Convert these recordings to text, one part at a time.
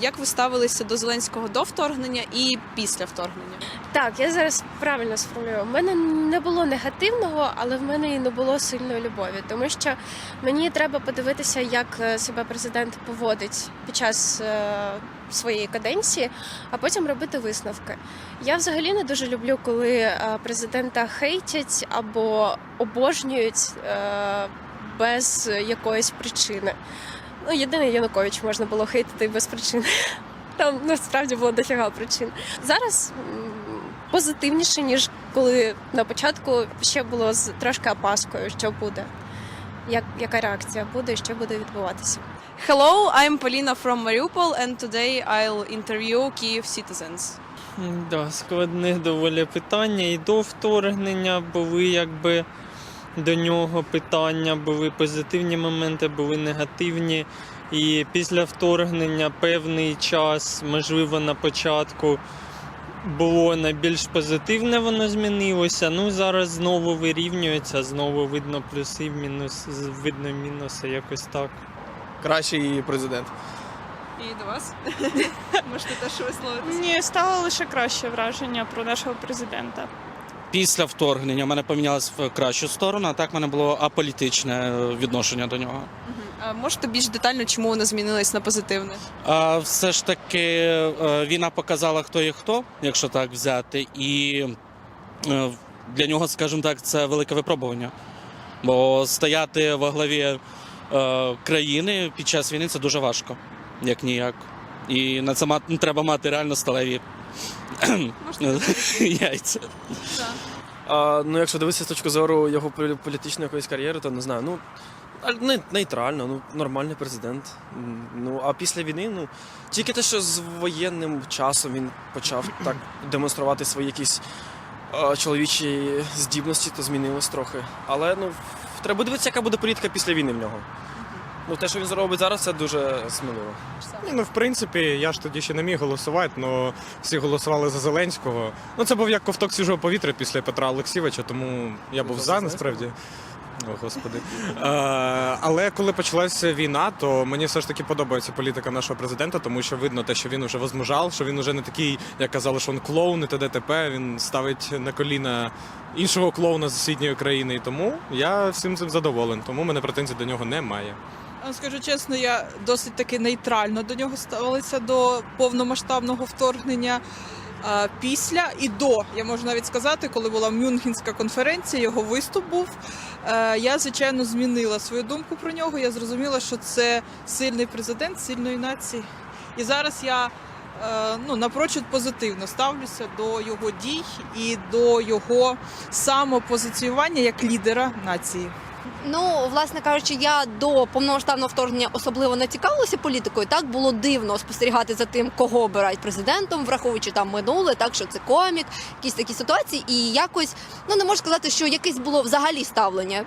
Як ви ставилися до Зеленського до вторгнення і після вторгнення? Так, я зараз правильно сформулюю. У мене не було негативного, але в мене і не було сильної любові. Тому що мені треба подивитися, як себе президент поводить під час своєї каденції, а потім робити висновки. Я взагалі не дуже люблю, коли президента хейтять або обожнюють без якоїсь причини. Ну, єдиний Янукович можна було хейтити без причини. Там насправді було дофіга причин. Зараз позитивніше, ніж коли на початку ще було з трошки опаскою, що буде. Яка реакція буде і що буде відбуватися. Hello, I'm Polina from Mariupol and today I'll interview Kyiv citizens. Да, складне доволі питання. І до вторгнення були до нього питання, були позитивні моменти, були негативні. І після вторгнення певний час, можливо, на початку було найбільш позитивне, воно змінилося. Ну, зараз знову вирівнюється, знову видно плюси, видно мінуси, якось так. Кращий президент. І до вас? Можете теж висловитися? Мені стало лише краще враження про нашого президента. Після вторгнення в мене помінялось в кращу сторону, а так в мене було аполітичне відношення до нього. Можете більш детально, чому воно змінилось на позитивне? Все ж таки війна показала, хто є хто, якщо так взяти, і для нього, скажімо так, це велике випробування. Бо стояти во главі країни під час війни – це дуже важко, як ніяк. І на це треба мати реально сталеві яйця. Ну, якщо дивитися з точки зору його політичної якоїсь кар'єри, то не знаю. Ну, нейтрально, ну, нормальний президент. Ну, а після війни, тільки те, що з воєнним часом він почав так демонструвати свої якісь чоловічі здібності, то змінилось трохи. Але, треба дивитися, яка буде політика після війни в нього. Ну, те, що він зробить зараз, це дуже сміливо. Ну, в принципі, я ж тоді ще не міг голосувати, але всі голосували за Зеленського. Ну, це був як ковток свіжого повітря після Петра Олексійовича, тому я був за, насправді. О, Господи. Але коли почалася війна, то мені все ж таки подобається політика нашого президента, тому що видно те, що він вже возмужав, що він вже не такий, як казали, що він клоун і т.д. Він ставить на коліна іншого клоуна з сусідньої країни. І тому я всім цим задоволений, тому в мене претензій до нього немає. Скажу чесно, я досить таки нейтрально до нього ставилася до повномасштабного вторгнення. Після і до, я можу навіть сказати, коли була Мюнхенська конференція, його виступ був, я, звичайно, змінила свою думку про нього. Я зрозуміла, що це сильний президент сильної нації. І зараз я напрочуд позитивно ставлюся до його дій і до його самопозиціювання як лідера нації. Ну, власне кажучи, я до повномасштабного вторгнення особливо не цікавилася політикою. Так було дивно спостерігати за тим, кого обирають президентом, враховуючи там минуле, так що це комік, якісь такі ситуації. І якось, не можу сказати, що якесь було взагалі ставлення.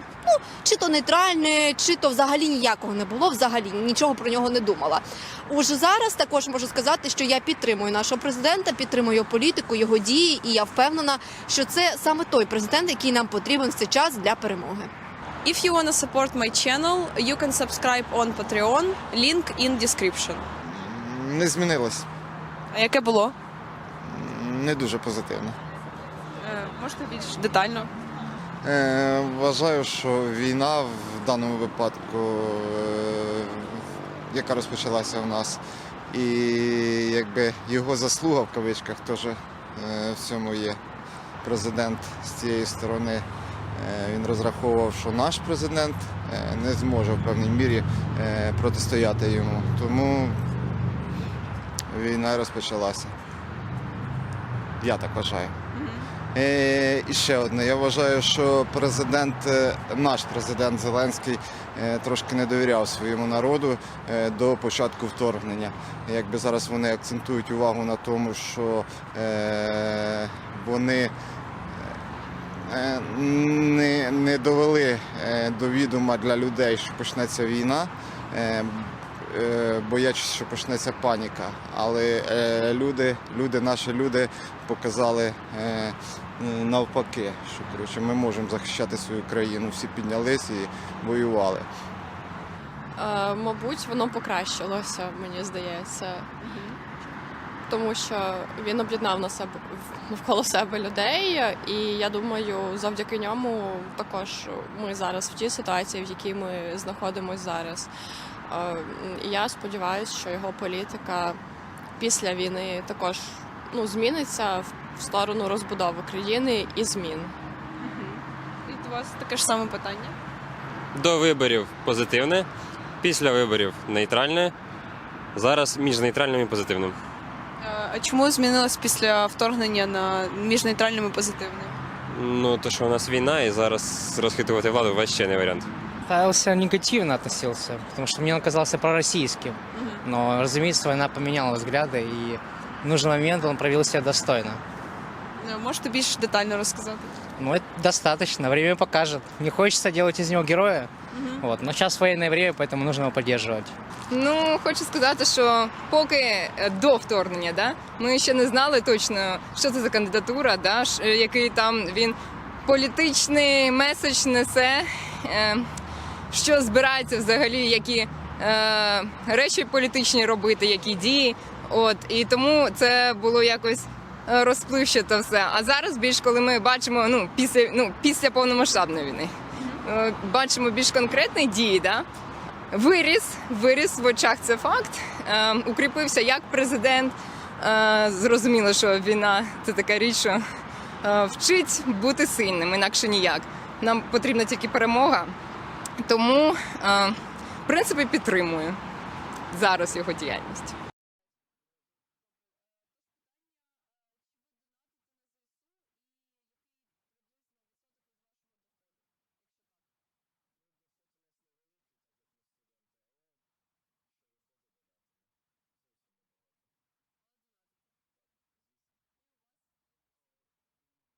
Чи то нейтральне, чи то взагалі ніякого не було, взагалі нічого про нього не думала. Уже зараз також можу сказати, що я підтримую нашого президента, підтримую його політику, його дії, і я впевнена, що це саме той президент, який нам потрібен в цей час для перемоги. If you wanna support my channel, you can subscribe on Patreon, link in description. Не змінилось. А яке було? Не дуже позитивно. Можете більш детально? Вважаю, що війна в даному випадку, яка розпочалася в нас, і його заслуга в кавичках теж в цьому є. Президент з цієї сторони. Він розраховував, що наш президент не зможе в певній мірі протистояти йому. Тому війна розпочалася. Я так вважаю. І ще одне. Я вважаю, що наш президент Зеленський трошки не довіряв своєму народу до початку вторгнення. Зараз вони акцентують увагу на тому, що вони не довели до відома для людей, що почнеться війна, боячись, що почнеться паніка. Але наші люди показали навпаки, що ми можемо захищати свою країну. Всі піднялись і воювали. Мабуть, воно покращилося, мені здається. Тому що він об'єднав навколо себе людей, і я думаю, завдяки ньому також ми зараз в тій ситуації, в якій ми знаходимося зараз. І я сподіваюся, що його політика після війни також зміниться в сторону розбудови країни і змін. І у вас таке ж саме питання. До виборів позитивне, після виборів нейтральне, зараз між нейтральним і позитивним. А чому змінилось після вторгнення на між нейтральним і позитивним? Ну, то, що у нас війна, і зараз розхитувати владу вообще не варіант. Ставился негативно относился, потому что мне он казался пророссийским. Но, разумеется, война поменяла взгляды, и в нужный момент он проявил себя достойно. Можете більш детально розказати? Ну, это достаточно, время покажет. Не хочется делать из него героя, вот, но сейчас военное время, поэтому нужно его поддерживать. Ну, хочу сказати, що поки до вторгнення, ми ще не знали точно, що це за кандидатура, який там він політичний меседж несе, що збирається взагалі, які речі політичні робити, які дії. І тому це було якось розпливчато все. А зараз більш, коли ми бачимо, після повномасштабної війни, бачимо більш конкретні дії, Виріс в очах, це факт. Укріпився як президент. Зрозуміло, що війна – це така річ, що вчить бути сильним, інакше ніяк. Нам потрібна тільки перемога. Тому, в принципі, підтримую зараз його діяльність.